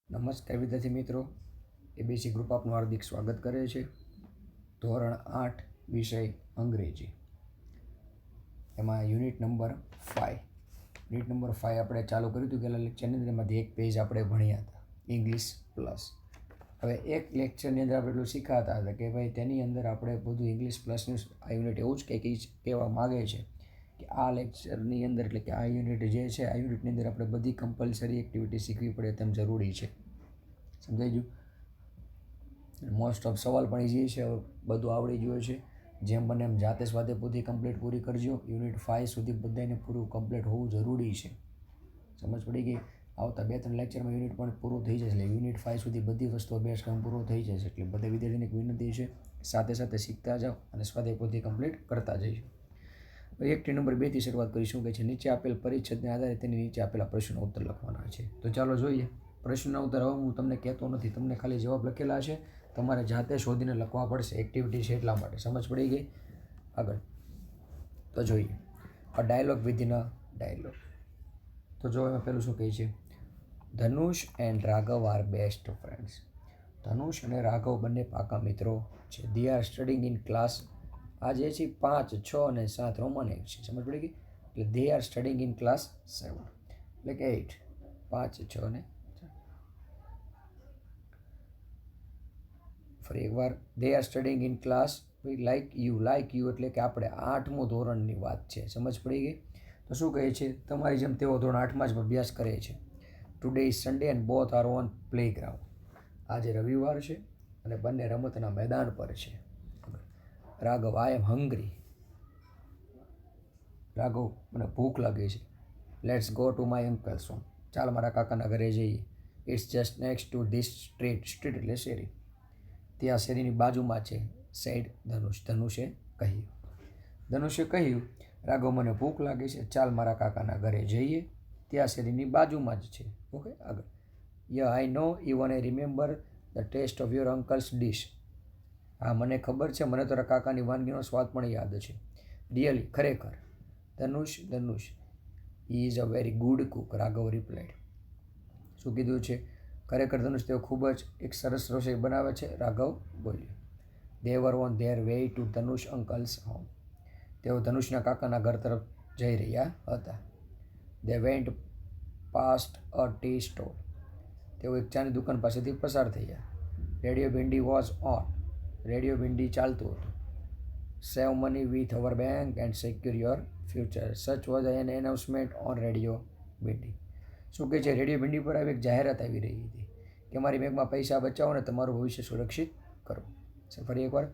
નમસ્કાર વિદ્યાર્થી મિત્રો, એબીસી ગ્રુપ આપનું હાર્દિક સ્વાગત કરે છે. ધોરણ 8 વિષય અંગ્રેજી, એમાં યુનિટ નંબર 5 આપણે ચાલુ કર્યું હતું. પહેલાં લેક્ચરની અંદર એમાંથી એક પેજ આપણે ભણ્યા હતા, ઇંગ્લિશ પ્લસ. હવે એક લેક્ચરની અંદર આપણે એટલું શીખાતા હતા કે ભાઈ તેની અંદર આપણે બધું ઇંગ્લિશ પ્લસનું આ યુનિટ એવું જ કંઈક કહેવા માગે છે કે આ લેક્ચરની અંદર, એટલે કે આ યુનિટ જે છે, આ યુનિટની અંદર આપણે બધી કમ્પલસરી એક્ટિવિટી શીખવી પડે તેમ જરૂરી છે. સમજાઈ ગયું? મોસ્ટ ઓફ સવાલ પણ ઇઝી છે, બધું આવડી ગયું છે. જેમ બને એમ જાતે સ્વાધ્યાય પોથી કમ્પ્લીટ પૂરી કરજો. યુનિટ 5 સુધી બધાને પૂરું કમ્પ્લીટ હોવું જરૂરી છે. સમજ પડી ગઈ? આવતા 2-3 લેક્ચરમાં યુનિટ પણ પૂરું થઈ જશે. એટલે યુનિટ 5 સુધી બધી વસ્તુઓ અભ્યાસક્રમ પૂરો થઈ જશે. એટલે બધા વિદ્યાર્થીને વિનંતી છે, સાથે સાથે શીખતા જાઓ અને સ્વાધ્યાય પોથી કમ્પ્લીટ કરતા જઈશું. એક્ટિવિટી નંબર 2 થી શરૂઆત કરીશું કે છે નીચે આપેલ પરિચ્છેદને આધારે તેની નીચે આપેલા પ્રશ્નનો ઉત્તર લખવાના છે. તો ચાલો જોઈએ. પ્રશ્નના ઉત્તર હવે હું તમને કહેતો નથી, તમને ખાલી જવાબ લખેલા છે, તમારે જાતે શોધીને લખવા પડશે. એક્ટિવિટી છે એટલા માટે. સમજ પડી ગઈ? આગળ તો જોઈએ. A dialogue within a dialogue. તો જો એમાં પેલું શું કહે છે? Dhanush and Raghav are best friends. Dhanush અને રાઘવ બંને પાકા મિત્રો છે. They are studying in class. આ જે છે 5, 6 અને 7 રોમન એક છે. સમજ પડી ગઈ? એટલે દે આર સ્ટડિંગ ઇન ક્લાસ 7, એટલે કે 8, 5, 6 અને ફરી એકવાર, દે are studying in class like you એટલે કે આપણે 8મું ધોરણની વાત છે. સમજ પડી ગઈ? તો શું કહે છે? તમારી જેમ તેઓ ધોરણ 8માં જ અભ્યાસ કરે છે. Today is Sunday and both are on playground. આજે રવિવાર છે અને બંને રમતના મેદાન પર છે. Raghav, I am hungry. Raghav, મને ભૂખ લાગે છે. Let's go to my uncle's home. ચાલ મારા કાકાના ઘરે જઈએ. It's just next to this street. Street એટલે શેરી. ત્યાં શેરીની બાજુમાં છે. સેડ ધનુષ. ધનુષે કહ્યું. ધનુષે કહ્યું, રાઘવ, મને ભૂખ લાગે છે. ચાલ મારા કાકાના ઘરે જઈએ. ત્યાં શેરીની બાજુમાં જ છે. ઓકે, આગળ. Yeah I know, even I remember the taste of your uncle's dish. હા, મને ખબર છે, મને તારા કાકાની વાનગીનો સ્વાદ પણ યાદ છે. રિયલી, ખરેખર. Dhanush, he is a very good cook. Raghav replied. શું કીધું છે? ખરેખર ધનુષ, તેઓ ખૂબ જ એક સરસ રસોઈ બનાવે છે. રાઘવ બોલ્યો. They were on their way to Dhanush uncle's home. તેઓ ધનુષના કાકાના ઘર તરફ જઈ રહ્યા હતા. They went past a tea stall. તેઓ એક ચાની દુકાન પાસેથી પસાર થયા. Radio Bhindi was on. Radio Bhindi ચાલતું હતું. Save money with our bank and secure your future. Such was an announcement on radio Bhindi. શું કહે છે? રેડિયો ભિંડી પર આવી એક જાહેરાત આવી રહી હતી કે અમારી બેંકમાં પૈસા બચાવો અને તમારું ભવિષ્ય સુરક્ષિત કરો. ફરી એકવાર,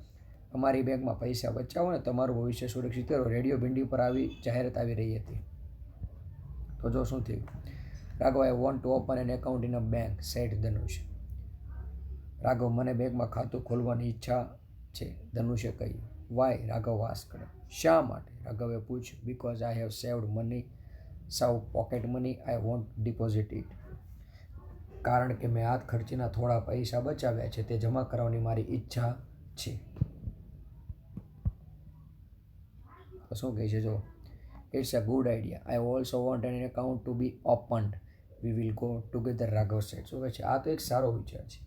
અમારી બેંકમાં પૈસા બચાવો અને તમારું ભવિષ્ય સુરક્ષિત કરો. રેડિયો ભિંડી પર આવી જાહેરાત આવી રહી હતી. તો જો શું થયું? Raghav, I want to open an account in a bank, said Dhanush. Raghav, મને બેંકમાં ખાતું ખોલવાની ઈચ્છા છે. ધનુષે કહ્યું. વાય? રાઘવ આસ્કડ. શા માટે? રાઘવે પૂછ્યું. Because I have saved money, save pocket money, I want deposit it. કારણ કે મેં હાથ ખર્ચીના થોડા પૈસા બચાવ્યા છે, તે જમા કરવાની મારી ઈચ્છા છે. તો શું કહે છે? જો, it's a good idea. I also want an account to be opened. We will go together, Raghav said. શું કહે છે? આ તો એક સારો વિચાર છે.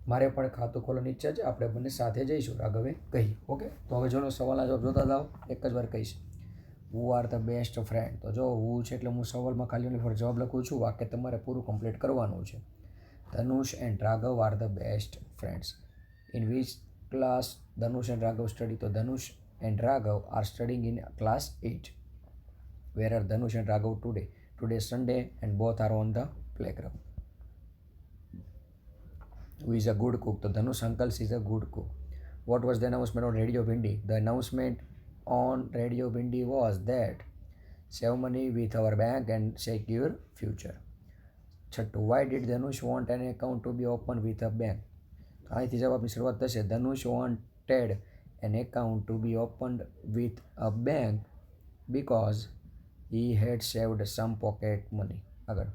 મારે પણ ખાતું ખોલવાની ઈચ્છા છે. આપણે બંને સાથે જઈશું, રાઘવે કહ્યું. ઓકે, તો હવે જો સવાલના જવાબ જોતા જાઓ. એક જ વાર કહીશ. Who are the best friend. તો જો હુ છે એટલે હું સવાલમાં ખાલી ફોર જવાબ લખું છું. વાક્ય તમારે પૂરું કમ્પ્લીટ કરવાનું છે. Dhanush and Raghav are the best friends. In which class Dhanush and Raghav study? તો Dhanush and Raghav are studying in class 8. Where are Dhanush and Raghav today? Today Sunday and both are on the playground. Who is a good cook? તો ધનુષ uncles is a good cook. What was the announcement on Radio Bindi? The announcement on Radio Bindi was that save money with our bank and secure future. છઠ્ઠું, why did Dhanush want an account to be opened with a bank? અહીંથી જવાબની શરૂઆત થશે. Dhanush wanted an account to be opened with a bank because he had saved some pocket money. આગળ.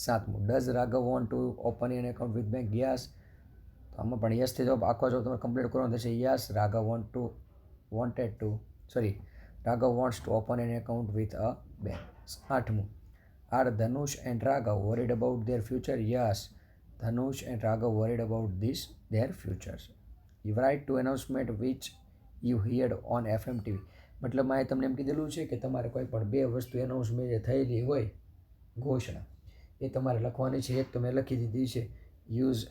સાતમું, does Raghav want to open an account with bank? Yes. તો આમાં પણ યસથી જવાબ આખો જવાબ તમારે કમ્પ્લીટ કરવાનો થશે. Yes, Raghav Raghav wants to open an account with a bank. આઠમું, Are Dhanush and Raghav worried about their future? Yes, Dhanush and Raghav worried about this their futures. You write to announcement which you heard on FM TV. મતલબ આ તમને એમ કીધેલું છે કે તમારે કોઈ પણ બે વસ્તુ એનાઉન્સમેન્ટ જે થયેલી હોય ઘોષણા એ તમારે લખવાની છે. એક તો મેં લખી દીધી છે યુઝ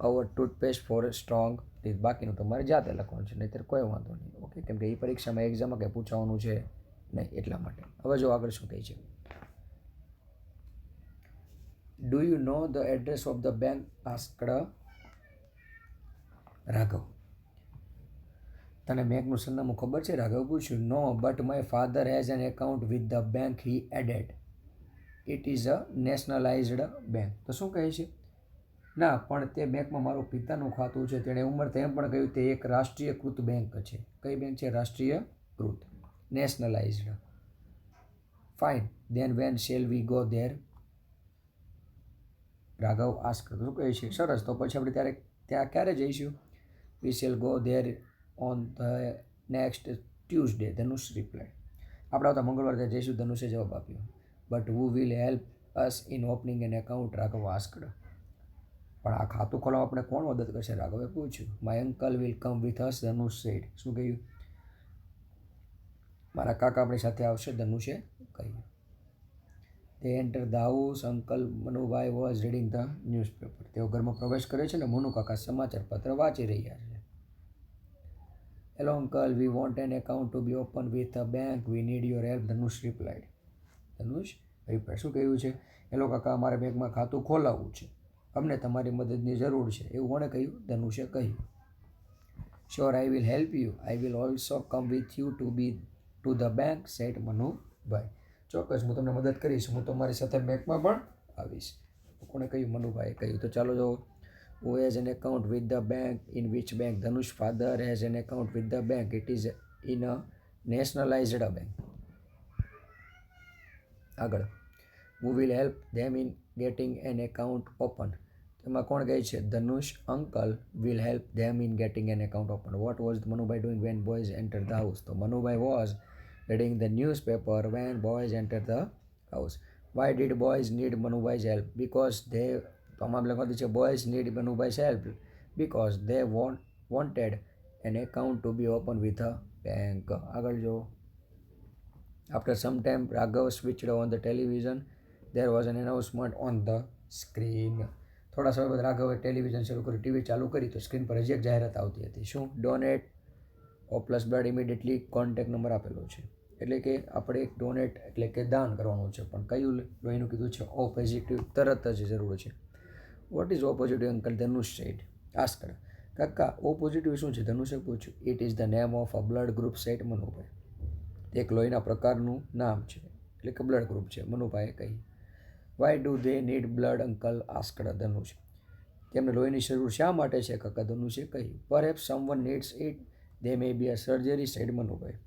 અવર ટૂથપેસ્ટ ફોર સ્ટ્રોંગ ટીથ, બાકીનું તમારે જાતે લખવાનું છે, નહીંતર કોઈ વાંધો નહીં. ઓકે, કેમ કે એ પરીક્ષામાં એક્ઝામમાં કંઈ પૂછવાનું છે નહીં એટલા માટે. હવે જો આગળ શું કહે છે. Do you know the address of the bank asked Raghav. તને બેંકનું સરનામું ખબર છે? રાઘવ પૂછ્યું. No, but my father has an account with the bank, he added. It is a nationalised bank. તો શું કહે છે? ના, પણ તે બેંકમાં મારું પિતાનું ખાતું છે. તેણે ઉંમર તેમ પણ કહ્યું તે એક રાષ્ટ્રીયકૃત બેંક છે. કઈ બેંક છે? રાષ્ટ્રીયકૃત, nationalised. Fine, then when shall we go there? Raghav ask. શું કહે છે? સરસ, તો પછી આપણે ત્યાં ક્યારે જઈશું? We shall go there on the next Tuesday. Dhanush reply. આપણે આવતા મંગળવાર ત્યાં જઈશું, ધનુષે જવાબ આપ્યો. But who will help us in opening an account? Raghav asked. પણ આ ખાતું ખોલવા આપણે કોણ મદદ કરશે? રાઘવે પૂછ્યું. My uncle will come with us, Dhanush said. શું કહ્યું? મારા કાકા આપણી સાથે આવશે, ધનુષે કહ્યું. તે enter the house. Uncle Manubhai was reading the newspaper. તેઓ ઘરમાં પ્રવેશ કરે છે ને મનુ કાકા સમાચાર પત્ર વાંચી રહ્યા છે. Hello uncle, we want an account to be open with a bank, we need your help, Dhanush replied. Dhanush reply. શું કહ્યું છે? હેલો કાકા, અમારે બેંકમાં ખાતું ખોલાવવું છે, અમને તમારી મદદની જરૂર છે. એવું કોણે કહ્યું? ધનુષે કહ્યું. Sure, I will help you. I will also come with you to the bank, said Manubhai. ચોક્કસ, હું તમને મદદ કરીશ, હું તમારી સાથે બેંકમાં પણ આવીશ. કોણે કહ્યું? મનુભાઈએ કહ્યું. તો ચાલો જો. Who has an account with the bank? In which bank? Dhanush father has an account with the bank. It is in a nationalised bank. આગળ. Who will help them in getting an account open. એમાં કોણ કહે છે? Dhanush uncle will help them in getting an account open. What was Manubhai doing when boys enter the house? તો Manubhai was reading the newspaper when boys entered the house. Why did boys need Manubhai's help? Because they, તો આમાં લખવાનું છે boys need Manubhai's help because they wanted an account to be open with a bank. આગળ જો. After some time, Raghav switched on the television. There was an announcement on the screen. થોડા સમય બાદ રાઘવે television શરૂ કર્યું, TV ચાલુ કરી તો સ્ક્રીન પર હજી એક જાહેરાત આવતી હતી. શું? Donate O plus blood immediately, contact number આપેલો છે. એટલે કે આપણે એક ડોનેટ એટલે કે દાન કરવાનું છે, પણ કયું લોહીનું કીધું છે? ઓ પોઝિટિવ, તરત જ જરૂર છે. What is O positive uncle? Dhanush said. Asked. કાકા, ઓ પોઝિટિવ શું છે? ધનુષે પૂછ્યું. It is the name of a blood group, said Manubhai. એક લોહીના પ્રકારનું નામ છે, એટલે કે બ્લડ ગ્રુપ છે, મનુભાઈએ કહી. Why do they need blood uncle? Asked Dhanush. તેમને લોહીની જરૂર શા માટે છે? કાકા ધનુષે કહ્યું. Perhaps someone needs it, they may be a surgery, said Manubhai.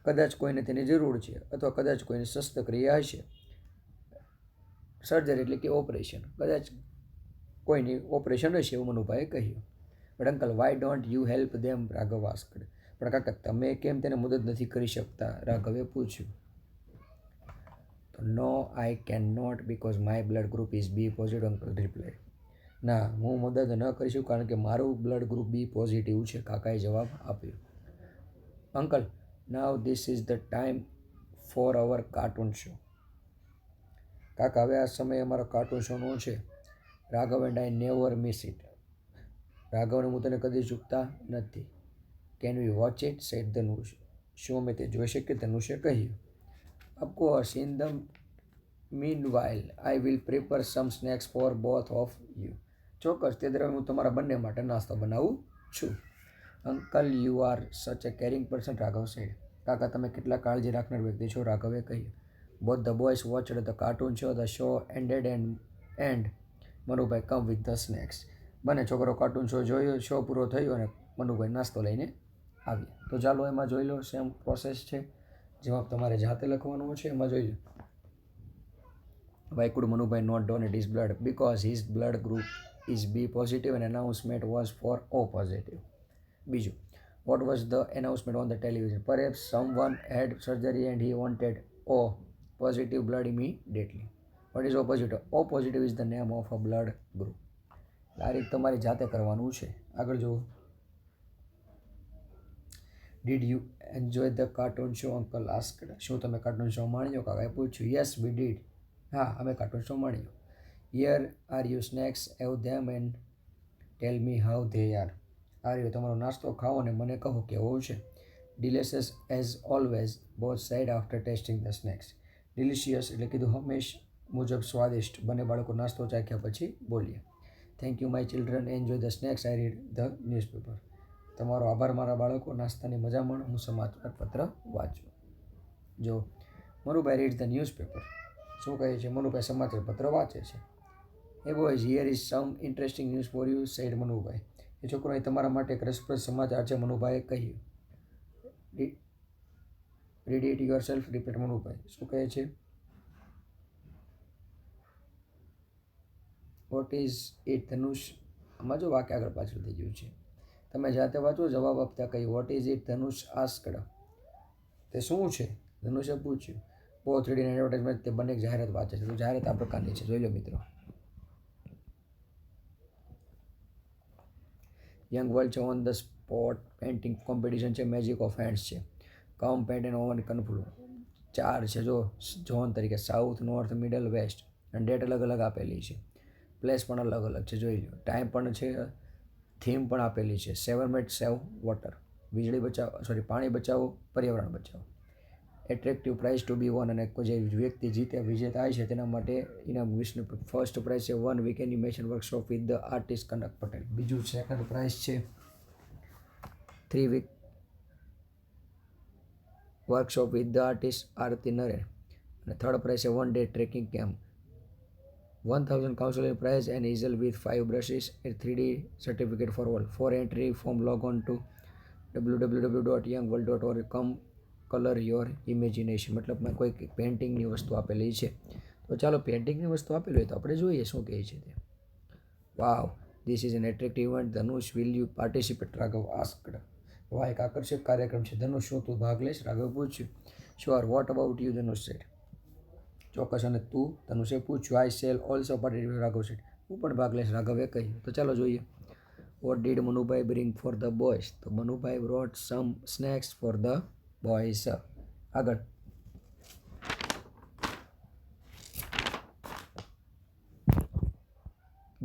કદાચ કોઈને તેની જરૂર છે, અથવા કદાચ કોઈને શસ્ત્રક્રિયા હશે. સર્જરી એટલે કે ઓપરેશન. કદાચ કોઈની ઓપરેશન હશે, એવું મનુભાઈએ કહ્યું. But uncle, why don't you help them? Raghav asked. પણ કાકા, તમે કેમ તેને મદદ નથી કરી શકતા? રાઘવે પૂછ્યું. તો no, I can not because my blood group is B positive, uncle reply. ના, હું મદદ ન કરીશું કારણ કે મારું બ્લડ ગ્રુપ બી પોઝિટિવ છે, કાકાએ જવાબ આપ્યો. Uncle, now this is the time for our cartoon show. કાકા, હવે આ સમય અમારો કાર્ટૂન શોનો છે. Raghav and I never miss it. રાઘવને હું તને કદી ચૂકતા નથી. Can we watch it? Said Dhanush. શું અમે તે જોઈ શકીએ? ધનુષે કહ્યું. Of course, in the meanwhile I will prepare some snacks for both of you. ચોક્કસ, તે દરમિયાન હું તમારા બંને માટે નાસ્તો બનાવું છું. Uncle, you are such a caring person, Raghav said. કાકા, તમે કેટલા કાળજી રાખનાર વ્યક્તિ છો, રાઘવે કહ્યું. Both the boys watched the cartoon show. The show ended and Manubhai come with the snacks. બંને છોકરો કાર્ટૂન શો જોયો, શો પૂરો થયો અને મનુભાઈ નાસ્તો લઈને આવ્યા. તો ચાલો એમાં જોઈ લો, સેમ પ્રોસેસ છે. જવાબ તમારે જાતે લખવાનો છે. એમાં જોઈ લો. Why could Manubhai not donate his blood? Because his blood group is B positive and announcement was for O positive. બીજું. What was the announcement on the television? Perhaps someone had surgery and he wanted O positive blood immediately. What is O positive? O positive is the name of a blood group. આ રીત તમારી જાતે કરવાનું છે. આગળ જુઓ. Did you enjoy the cartoon show? Uncle asked. શું તમે કાર્ટૂન શો માણ્યો? કાકાએ પૂછ્યું. Yes, we did. હા, અમે કાર્ટૂન શો માણ્યો. Here are your snacks. Have them and tell me how they are. આ રહ્યો તમારો નાસ્તો, ખાઓ અને મને કહો કેવો છે. Delicious as always, both said after tasting the snacks. Delicious એટલે કીધું હંમેશ મુજબ સ્વાદિષ્ટ. બંને બાળકો નાસ્તો ચાખ્યા પછી બોલ્યા. Thank you my children, enjoy the snacks, I read the newspaper. તમારો આભાર મારા બાળકો, નાસ્તાની મજા માણો, હું સમાચાર પત્ર વાંચું. જો મનુભાઈ રીડ ધ ન્યૂઝપેપર. શું કહે છે? મનુભાઈ સમાચાર પત્ર વાંચે છે. એ boys, here is some interesting news for you, said Manubhai. એ છોકરો અહીં તમારા માટે એક રસપ્રદ સમાચાર છે, મનુભાઈએ કહ્યું. Read it your self, repeat Manubhai. શું કહે છે? વોટ ઇઝ ઇટ ધનુષ? આમાં જો વાક્ય આગળ પાછળ થઈ ગયું છે, તમે જાતે વાંચો. જવાબ આપતા કહ્યું what is it Dhanush asked. તે શું છે? ધનુષે પૂછ્યું. બોથ રીડિંગ એન્ડ એડવર્ટાઇઝમેન્ટ, તે બંને જાહેરાત વાંચે છે. તો જાહેરાત આ પ્રકારની છે, જોઈ લો મિત્રો. યંગ વર્લ્ડ છે, on the spot painting competition છે, મેજિક ઓફ હેન્ડ્સ છે, કમ પેન્ટ એન્ડ ઓવન કન્ફ્લુ. 4 છે જો ઝોન તરીકે, સાઉથ, નોર્થ, મિડલ, વેસ્ટ. અને ડેટ અલગ અલગ આપેલી છે. પ્લેસ પણ અલગ અલગ છે, જોઈ લો. ટાઈમ પણ છે, થીમ પણ આપેલી છે. 7 મિનિટ સેવ વોટર, વીજળી બચાવો, પાણી બચાવો, પર્યાવરણ બચાવો. એટ્રેક્ટિવ પ્રાઇઝ ટુ બી વન, અને કોઈ જે વ્યક્તિ વિજેતા થાય છે તેના માટે ઇનામ વિષ્ણુ. ફર્સ્ટ પ્રાઇઝ છે 1 week animation workshop with the artist Kanak Patel. બીજું સેકન્ડ પ્રાઇઝ છે 3 week workshop with the artist Aarti Naren. અને થર્ડ પ્રાઇઝ છે 1 day trekking camp. 1000 counseling prize and easel with 5 brushes, a 3D certificate for all. For entry form, log on to www.youngworld.org. come color your imagination. મતલબમાં કોઈ પેઇન્ટિંગની વસ્તુ આપેલી છે, તો ચાલો પેઇન્ટિંગની વસ્તુ આપેલી હોય તો આપણે જોઈએ શું કહે છે તે. Wow, this is an attractive event. Dhanush, will you participate? Raghav asked. વાહ, એક આકર્ષક કાર્યક્રમ છે. ધનુષ, શું તું ભાગ લેશ? રાઘવે પૂછ્યું. Sure, what about you? Dhanush said. ચોક્કસ, અને તું? ધનુષે પૂછ્યું. I shall also participate, Raghav said. હું પણ ભાગ લઈશ, રાઘવે કહ્યું. તો ચાલો જોઈએ. What did Manubhai bring for the boys? તો Manubhai brought some snacks for the boys. આગળ.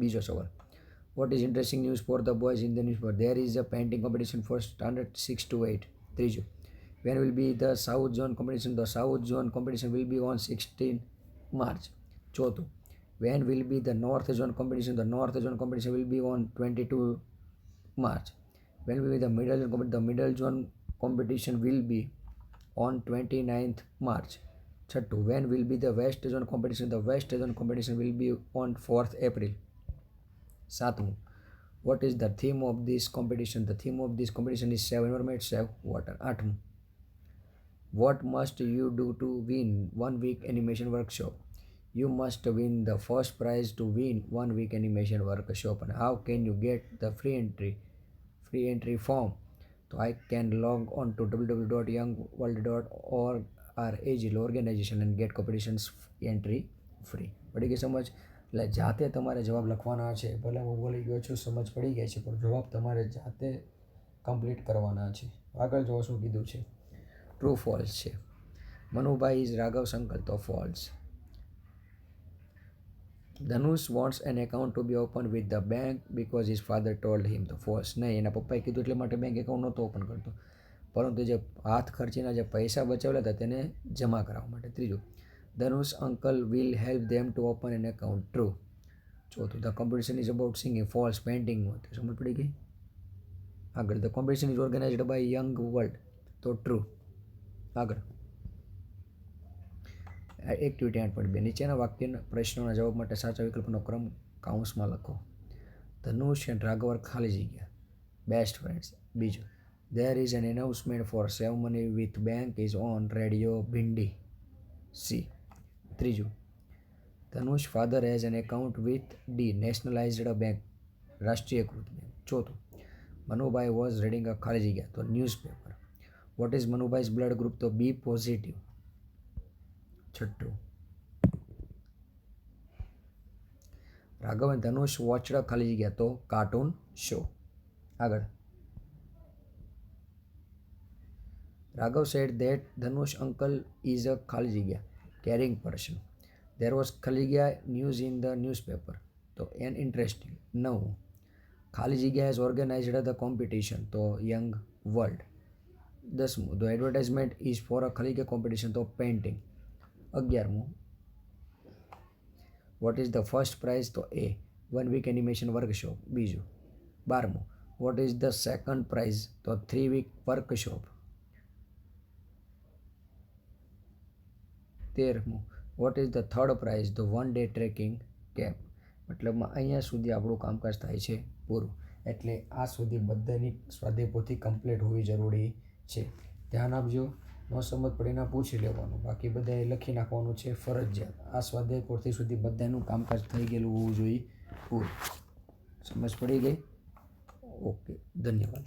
બીજો સવાલ. What is interesting news for the boys in the newspaper? There is a painting competition for standard 6 to 8. ત્રીજું. When will be the South Zone competition? The South Zone competition will be on 16 March. ચોથું. When will be the North Zone competition? The North Zone competition will be on 22 March. When will be the Middle Zone competition? The Middle Zone competition will be on 29th March. છઠ્ઠું. When will be the West Zone competition? The West Zone competition will be on 4th April. સાતમું. What is the theme of this competition? The theme of this competition is Save Environment, Save Water. આઠમું. What must you do to win 1 week animation workshop? You must win the first prize to win 1 week animation workshop. And how can you get the free entry form? So I can log on to www.youngworld.org our agile organization and get competitions entry free. પડી ગઈ સમજ? એટલે જાતે તમારે જવાબ લખવાના છે. ભલે હું બોલી ગયો છું, સમજ પડી ગઈ છે, પણ જવાબ તમારે જાતે કમ્પ્લીટ કરવાના છે. આગળ જો શું કીધું છે. ટ્રુ ફોલ્સ છે. મનુભાઈ ઇઝ રાઘવ્સ અંકલ, તો false. Dhanush wants an account to be open with the bank because his father told him, તો ફોલ્સ. નહીં, એના પપ્પાએ કીધું એટલે માટે બેંક એકાઉન્ટ નહોતો ઓપન કરતો, પરંતુ જે હાથ ખર્ચીના જે પૈસા બચાવેલા હતા તેને જમા કરાવવા માટે. ત્રીજું. Dhanush uncle will help them to open an account, true. ચોથું. The competition is about singing, false. પેઇન્ટિંગનું હતું, સમજ પડી ગઈ? આગળ. The competition is organised by young world, તો ટ્રુ. આગળ. એક્ટિવિટી 8.2. નીચેના વાક્યના પ્રશ્નોના જવાબ માટે સાચા વિકલ્પનો ક્રમ કાઉન્સમાં લખો. ધનુષ એન્ડ રાઘવ આર ખાલી જગ્યા બેસ્ટ ફ્રેન્ડ્સ. બીજું. There is an announcement for save money with bank is on radio ભિંડી, સી. ત્રીજું. Dhanush father has an account with the nationalised bank, રાષ્ટ્રીયકૃત બેંક. ચોથું. મનુભાઈ વોઝ રીડિંગ અ ખાલી જગ્યા, તો newspaper. What is Manubhai's blood group? તો B positive. છઠ્ઠું, રાઘવ અને ધનુષ વોચડ ખાલી જગ્યા તો કાર્ટૂન શો. આગળ, Raghav said that Dhanush uncle is a ખાલી જગ્યા કેરિંગ પર્સન. ધેર વોઝ ખાલી જગ્યા ન્યૂઝ ઇન ધ ન્યૂઝપેપર તો એન ઇન્ટરેસ્ટિંગ. 9, ખાલી જગ્યા ઇઝ ઓર્ગેનાઇઝડ ધ કોમ્પિટિશન તો young world. 10, the advertisement is for a ખાલી જગ્યા કોમ્પિટિશન તો painting. 11, what is the first prize તો એ 1 વીક એનિમેશન વર્કશોપ બીજું. 12, what is the second prize તો 3 week workshop. 13, what is the third price તો 1 day trekking camp. મતલબમાં અહીંયા સુધી આપણું કામકાજ થાય છે પૂરું. એટલે આ સુધી બધાની સ્વાધ્યાય પોથી કમ્પ્લીટ હોવી જરૂરી છે. ધ્યાન આપજો, ન સમજ પડીને પૂછી લેવાનું, બાકી બધાએ લખી નાખવાનું છે ફરજિયાત. આ સ્વાધ્યાય પોથી સુધી બધાનું કામકાજ થઈ ગયેલું હોવું જોઈએ પૂરું. સમજ પડી ગઈ? ઓકે, ધન્યવાદ.